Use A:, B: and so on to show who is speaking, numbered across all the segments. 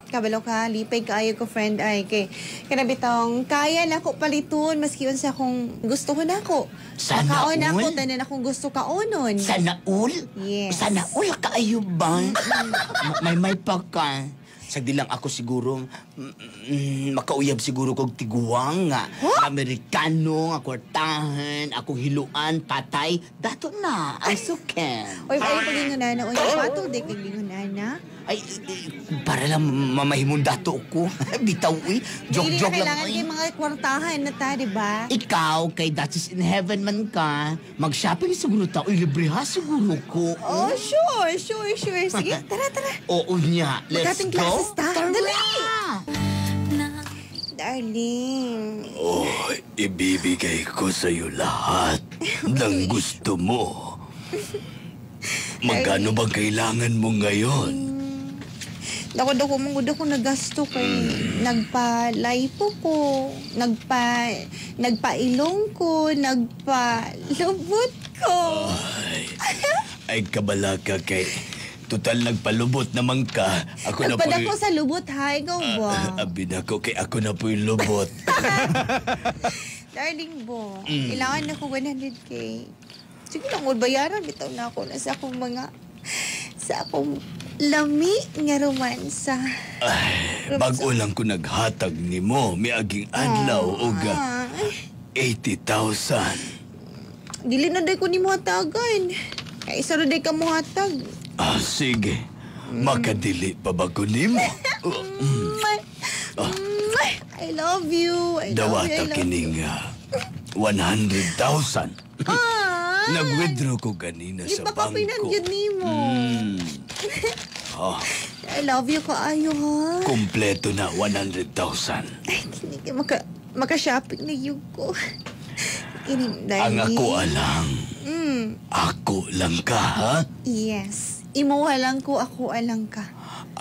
A: Kabalo ka, lipay kaayo ko friend ay kay kanabitong kaya na ako paliton maski unsa akong gusto ko nako.
B: Sana
A: Kaon
B: all?
A: ako tanan akong gusto kaonon.
B: Sana all?
A: Yes.
B: Sana all kaayo ba? May pa ka. Sagdi lang ako siguro, makauyab siguro kog tiguang nga. Amerikano, nga kwartahan, akong hiluan, patay. Dato na, asuken.
A: Oy, ay pagingon na. Oy, patol di kay gingon na.
B: Ay, para lang mamahimong dato ko. Bitaw, uy.
A: Dili
B: Joke-joke
A: na kailangan
B: lang, uy.
A: kay mga kwartahan na ta, di ba?
B: Ikaw, kay That's in Heaven man ka, mag-shopping siguro ta. Uy, libre ha siguro ko.
A: Oh, sure. Sige, tara.
B: Oo niya. Let's
A: Magdating
B: go.
A: classes ta.
B: Tara.
A: Dali. Darling.
C: Oh, ibibigay ko sa'yo lahat ng gusto mo. Magkano bang kailangan mo ngayon?
A: Dako mong nagasto kay nagpa-lipo ko, nagpailong ko, nagpalubot ko.
C: Ay kabala ka kay... Total nagpalubot naman ka. Ako na po
A: Nagpadako sa lubot, ha? Ikaw ba?
C: Abi na ko kay ako na po yung lubot.
A: Darling bo, kailangan na ko 100K. Sige lang, bayaran bitaw na ako na sa akong lami nga romansa.
C: Ay, bago lang ko naghatag ni mo, may aging adlaw o 80,000.
A: Dili na day ko ni mo hatagan. Kaya isa na day ka mo hatag.
C: Sige. Makadili pa ba ko ni mo?
A: I love you.
C: Dawata kining 100,000. Nag-withdraw ko kanina
A: Di
C: sa
A: ba ka
C: bangko.
A: pinangyod ni mo?
C: Oh,
A: I love you kaayo, ha?
C: kompleto na 100,000.
A: Ay, hindi ka maka-shopping na yun ko.
C: Ang ako alang. Ako lang ka, ha?
A: Yes. Imuha lang ko, ako alang ka.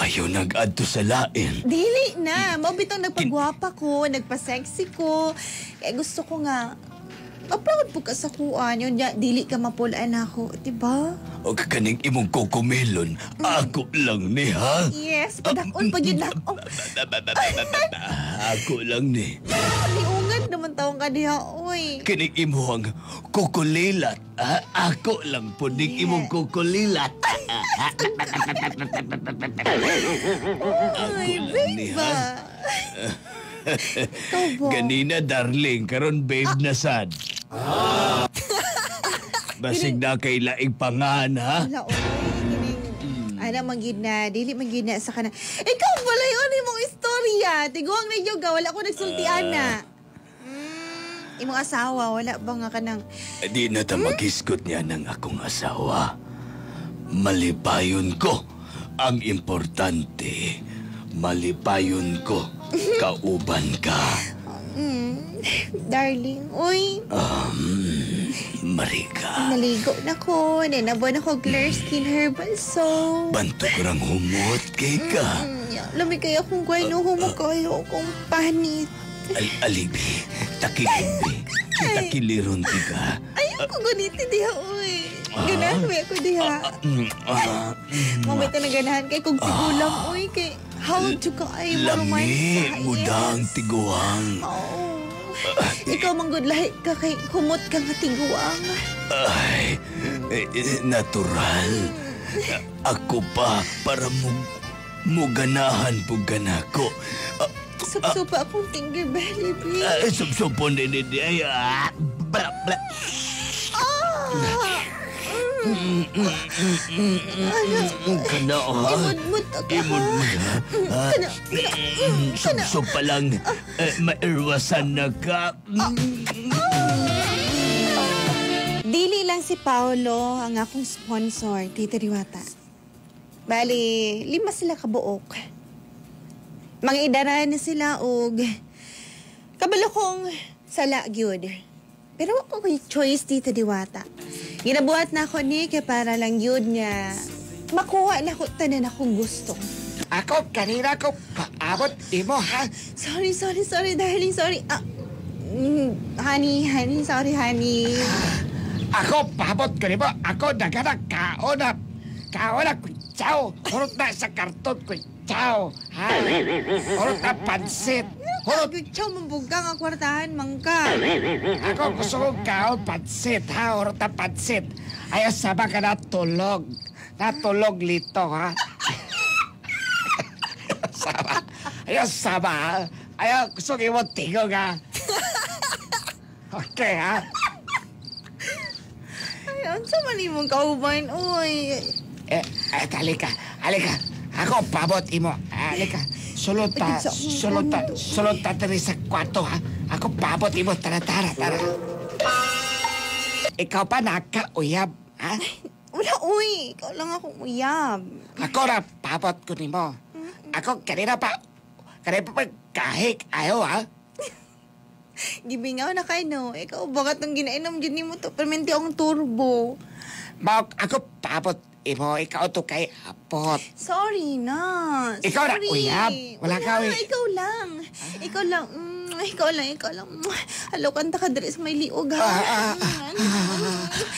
C: Ayaw nag-adto sa lain.
A: Dili na. Mabitang nagpagwapa ko, nagpa-sexy ko. Kaya gusto ko nga, ma-proud po ka sa kuan. Yun, dili ka mapulaan ako. Diba?
C: O kakaning imong kokomelon, ako lang ni, ha?
A: Yes. Padakon pag yun ako.
C: Ako lang ni.
A: Liungan naman taong ka diha, oy.
C: Kining imong kukulilat, ha? Ako lang po ning imong kukulilat.
A: Ay, babe ba? Ikaw ba?
C: Ganina, darling, karon babe na sad. Basig na kay laing pangan, ha?
A: Wala, oy. Ana, manggid na. Dili manggid na sa kanan. Ikaw pala yun, imong istorya. Tiguang na yoga. Wala ko nagsultian na. Imong asawa, wala ba nga ka nang...
C: Di na ta maghisgot niya ng akong asawa. Malipayon ko. Ang importante, malipayon ko. Kauban ka.
A: Darling, uy.
C: Marika.
A: Naligo na ko. Nanabuan ako Clear Skin Herbal Soap.
C: Banto ko rang humot kay ka.
A: Lami kaya kung kweno humakayo kung panit.
C: Alibi, takilibi. Takiliron ti ka.
A: Ayaw ko ganiti diha, uy. Ganahan mo ako diha. Mamay ka na ganahan kay kung tigulang, uy. Kay how to ka ay
C: Lami, mudang tiguang.
A: Oo. Ikaw manggod lahi ka kay humot ka nga tiguang.
C: Ay, natural. Ako pa para mo ganahan po ganako.
A: Supsupa akong tinggi belly, please.
C: Supsupon din ay bla bla. Kana ha?
A: Imudmud ako.
C: Imudmud ha? Supsup pa lang. Mairwasan na ka.
A: Dili lang si Paolo ang akong sponsor, Tita Diwata. Bali, 5 sila kabuok. Mga idarahan na sila og kabalo kong sala gyud. Pero ako ko'y choice, Tita Diwata. Ginabuhat na ako ni kay para lang yun nga makuha na ko tanan akong gusto.
D: Ako, kanina ko paabot di mo, ha?
A: Sorry, darling, sorry. Honey, sorry, honey.
D: Ako, paabot ko di mo. Ako, nagana kaona. Kaona, kuitsaw. Hurot na sa karton, chow, ha? Hurot na pansit. Hurot.
A: Chow, mambuga nga kwartahan, mangka.
D: Ako gusto kong kaon pansit, ha? Hurot na pansit. Ayaw sama ka natulog. Natulog lito, ha? Ayaw sama, ha? Ayaw gusto ko mo tingog, ha? Okay, ha?
A: Ay, ang sama ni mong kauban, uy.
D: Halika. Ako pabot imo. Halika. Sulod ta diri sa kwarto, ha? Ako pabot imo. Tara. Ikaw pa nakauyab, ha?
A: Wala, uy. Ikaw lang akong uyab.
D: Ako na pabot ko nimo. Ako kanina pa kahik ayaw, ha?
A: Gibingaw na kayo, no? Ikaw, bakit nang ginainom dyan mo to? Permenti akong turbo.
D: Ako pabot imo. Ikaw to kay apot.
A: Sorry na.
D: Ikaw na uyab. Wala ka, uy.
A: Ikaw lang. Ikaw lang. Halo, kanta ka dali sa may liog, ha?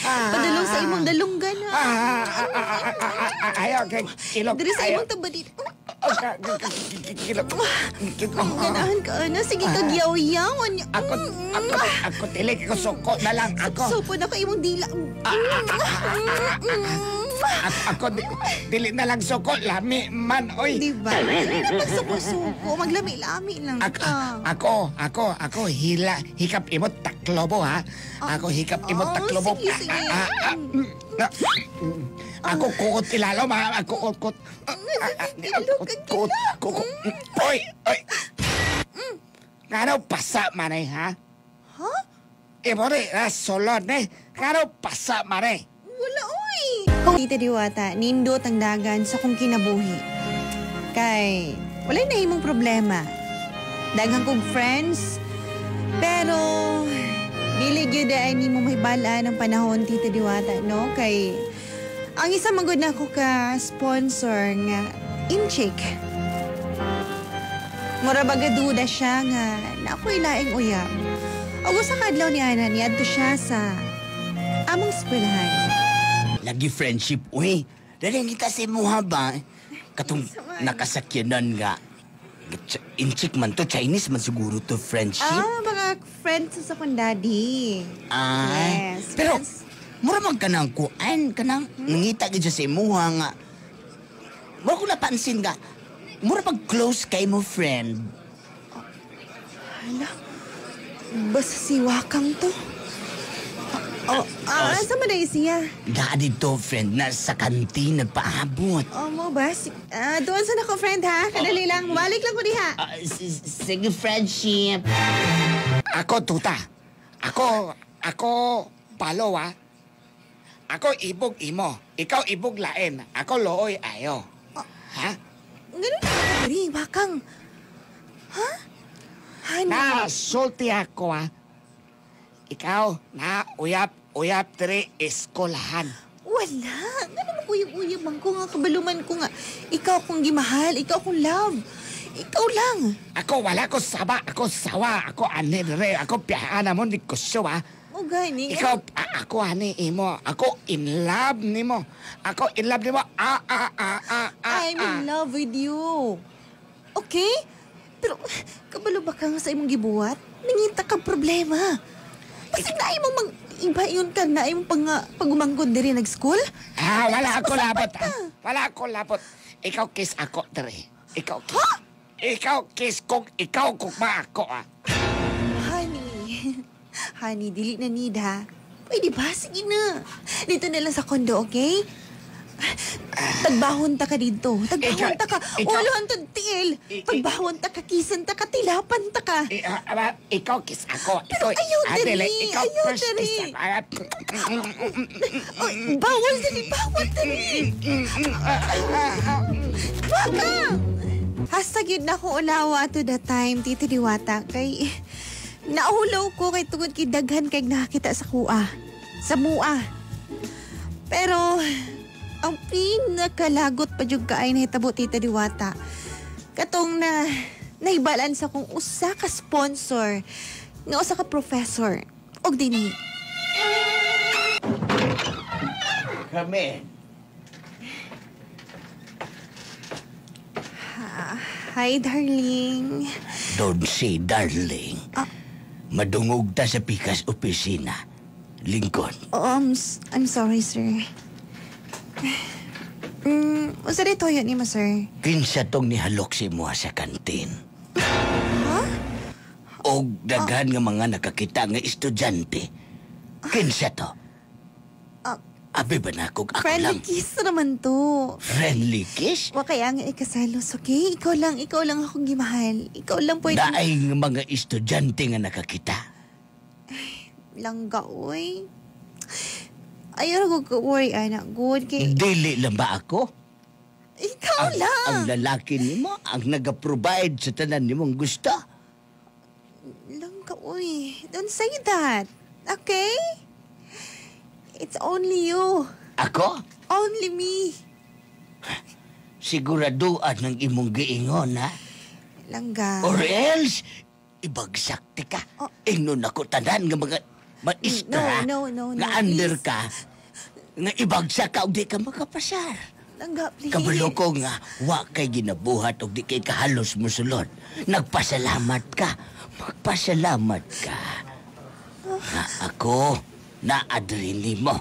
A: Padalong sa imong dalunggan, ha?
D: Ayaw, kilok.
A: Dali sa imong tabadit.
D: Kilok.
A: Ganahan ka, na. Sige, kagyaw-yawan.
D: Ako tilig. Ako suko na lang.
A: Supo na ka imong dila.
D: Ako dili na lang suko. Lami man, oy.
A: Diba? Napagsuko-suko. Maglami-lami lang ka.
D: Ako hikap imot taklobo, ha? Ako hikap imot taklobo.
A: Sige.
D: Ako kukot ilalo, ma. Ako kukot. Kukot. Oy. Ngano pasa manay, ha?
A: Ha?
D: Imo rin, solon, Ngano pasa manay?
A: Wala, oy. Kung Tita Diwata, nindot ang dagan sa kong kinabuhi. Kay, wala na imong problema. Daghang kong friends, pero dili gyud ay ni mo mahibala ng panahon, Tita Diwata, no? Kay ang isa man gud nako ka sponsor nga Inchik. Mura baga duda siya nga na ako'y laing uyab. O sa kadlaw ni Ana, niadto siya sa among eskwelahan.
B: Lagi friendship, uy. Dali kita si Muha ba? Katong nakasakyanan nga. Inchik man to, Chinese man siguro to friendship.
A: Baka friends sa akong daddy. Yes.
B: Pero,
A: friends.
B: mura man ka nang kuan, ka nang nangita ka dyan sa Muha nga. Mura ko napansin nga, mura pag close kay mo friend.
A: Hala, basta si Wakang to. Asa man na siya?
B: Dadi to, friend, na sa kantin nagpaabot.
A: Mo ba? Doon sa nako, friend, ha? Kadali lang. Balik lang ko diha.
B: Sige, friendship.
D: Ako, tuta. Ako, palo, ha? Ako, ibog imo. Ikaw, ibog lain. Ako, looy ayo. Ha?
A: Ganun na ka rin, Wakang. Ha? Hani?
D: Nasulti ako, ha? Ikaw, uyap tiri eskolahan.
A: Wala. Ganun mo uyab-uyab man ko nga, kabaluman ko nga. Ikaw akong gimahal, ikaw akong love. Ikaw lang.
D: Ako, wala ko saba. Ako, sawa. Ako, anire. Ako, piyahan mo, di ko siya, ha?
A: O gani.
D: Ikaw, ako, ani, imo. Ako, in love ni mo. Ako, in love ni mo.
A: I'm in love with you. Okay? Pero, kabalo ba ka nga sa imong gibuhat? Nanginta ka problema. Basta na imong iba yun ka na imong pag-umanggod diri nag-school?
D: Wala ako labot. Wala ako labot. Ikaw kiss ako, diri. Ikaw kiss.
A: Ha?
D: Ikaw kiss kung ikaw kugma ako, ha?
A: Honey, dili na need, ha? Pwede ba? Sige na. Dito na lang sa kondo, okay? Tagbahon ta ka dito. Tagbahon ta ka. Uluhan to tiil. Pagbahon ta ka, kisan ta ka, tilapan ta ka.
D: Ikaw kiss ako.
A: Pero ayaw dali.
D: Ikaw
A: Ayaw
D: first
A: dali.
D: kiss ako.
A: Bawal dali. Baka! Hasta yun na ko ulawa to the time, Tito Diwata. Kay, naulaw ko kay tungod kay daghan kay nakakita sa kuha. Sa mua. Pero, ang pinakalagot pa yung kaay na hitabo, Tita Diwata. Katong naibalan sa kong usa ka sponsor, nga usa ka professor. Og dini.
B: Kami.
A: Hi, darling.
C: Don't say darling. Madungog ta sa pikas opisina. Lincoln.
A: I'm sorry, sir. Usa dito yun ni mo, sir?
C: Kinsa tong nihalok si mo sa kantin. Og daghan nga mga nakakita nga estudyante. Kinsa to? Abi ba na kog ako
A: Friendly
C: lang?
A: kiss naman to.
C: Friendly kiss?
A: Wa kaya nga ikasalos, okay? Ikaw lang akong gimahal. Ikaw lang pwede...
C: Daay nga mga estudyante nga nakakita.
A: Langga, oy. Ayaw ko ka-worry, anak. Good kay...
C: Dili lang ba ako?
A: Ikaw
C: Ang
A: lang!
C: lalaki nimo ang nag-provide sa tanan nimong gusto.
A: Langga, oy. Don't say that. Okay? It's only you.
C: Ako?
A: Only me.
C: Siguraduan ng imong giingon, ha?
A: Langga.
C: Or else, ibagsak ti ka. Ingnon ako tanan nga mga maestra.
A: No,
C: nga under ka. Nga ibagsak ka o di ka makapasar.
A: Langga, please.
C: Kabalo ko nga, wa kay ginabuhat o di kay kahalos mo sulod. Nagpasalamat ka. Magpasalamat ka. Na ako, na-adrili mo.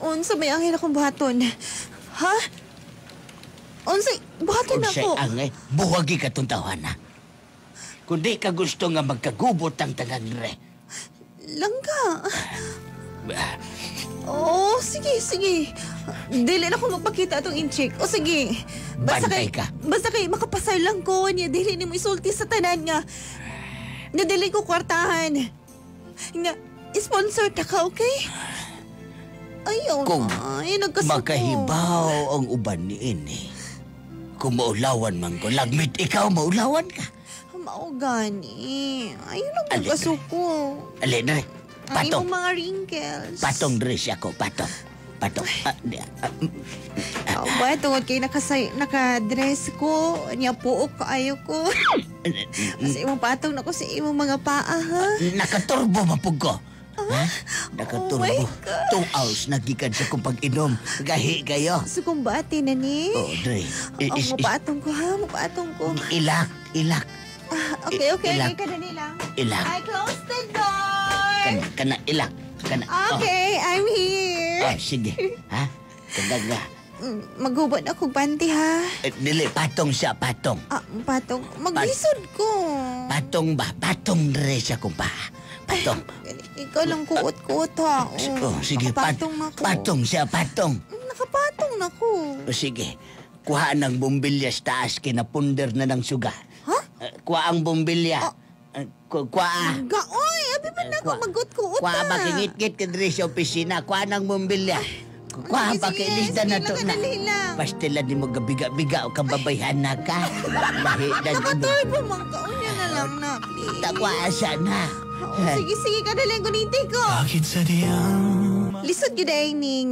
A: Unsa may angin akong buhaton? Ha? Unsay buhaton
C: Kung
A: ako?
C: siya'y angay, buwagi ka tong tawanan. Kung di ka gusto nga magkagubot ang tanan re.
A: Langga. Oh, sige. Dili na ako magpakita atong incheck. O sige.
C: Bantay ka.
A: Basta kay makapasar lang ko niya. Dili ni mo isulti sa tanan nga. Nadili ko kwartahan. Nga, sponsor ta ka, okay? Ayaw
C: Kung
A: na. Ay, nagkasuko.
C: makahibaw ang uban ni ini. Kung maulawan man ko, lagmit ikaw, maulawan ka.
A: Mao gani. Ayaw na
C: Ali,
A: nagkasuko.
C: Ali, Dre.
A: Ang
C: Patong.
A: imong mga wrinkles.
C: Patong dress ako, patong.
A: Ba, tungod kay naka-dress ko. Niya puok kaayo ko. Kasi imong patong na ko sa imong mga paa, ha?
C: Nakaturbo mapug ko. Ha? Nakaturbo.
A: Oh my God.
C: 2 hours nagikan sa kong pag-inom. Gahi kayo.
A: So kung bati na ni?
C: Oh, Dre.
A: Mapatong ko, ha? Mapatong ko.
C: Ilak.
A: Okay,
C: Ilak.
A: ka na nila.
C: Ilak.
A: I closed the door.
C: Kana ilak. Kana.
A: Okay, I'm here.
C: Oh, sige. Ha? Kagaga.
A: Maghubad ako panty, ha?
C: Dili, patong siya, patong.
A: Patong. Maglisod ko.
C: Patong ba? Patong dress ako pa. Patong.
A: Ikaw lang kuot-kuot, ha?
C: Oh, sige,
A: Nakapatong na ko.
C: patong siya, patong.
A: Nakapatong na ko.
C: O sige, kuha ng bumbilya sa taas, kinapunder na ng suga.
A: Ha?
C: Kuha ang bumbilya. Kuha.
A: Gaoy, abi ba na ako magut-kuot,
C: Kuha
A: ha?
C: makingit-ngit ka diri sa opisina. Kuha ng bumbilya. Kuha
A: sige,
C: pakilisdan na
A: sige
C: to
A: lang,
C: na.
A: kadali lang.
C: Pastilan ni mo gabiga-biga o kababayhan na ka. Lahidan mo.
A: Nakaturbo man ka. Unya na lang na, please.
C: Takwa asa na.
A: Sige, kadali guniti ko.
E: Bakit sadyang
A: Lisod yun ay ning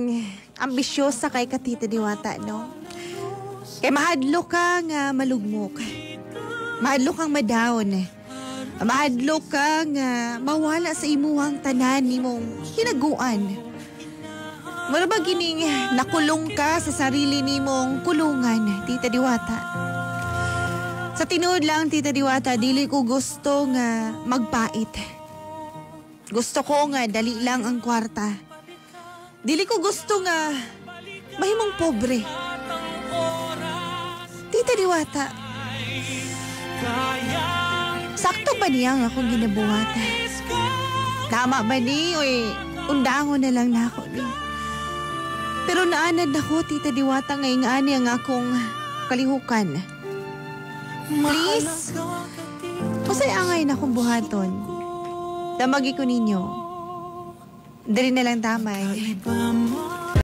A: ambisyosa kay Katita Diwata, no? Kay mahadlo ka nga malugmok. Mahadlo kang madaon. Mahadlo ka nga mawala sa imuhang tanan ni mong hinaguan. Wala ba gining nakulong ka sa sarili ni mong kulungan, Tita Diwata? Sa tinuod lang, Tita Diwata, dili ko gusto nga magpait. Gusto ko nga dali lang ang kwarta. Dili ko gusto nga mahimong pobre. Tita Diwata, sakto ba niya ang akong ginabuhat? Tama ba ni? Uy, undangon na lang na ako ni. Pero naanad ako, Tita Diwata, ngayon ani ang akong kalihukan. Please, masay angay na akong buhaton. Damagi ko ninyo. Dali na lang tamay.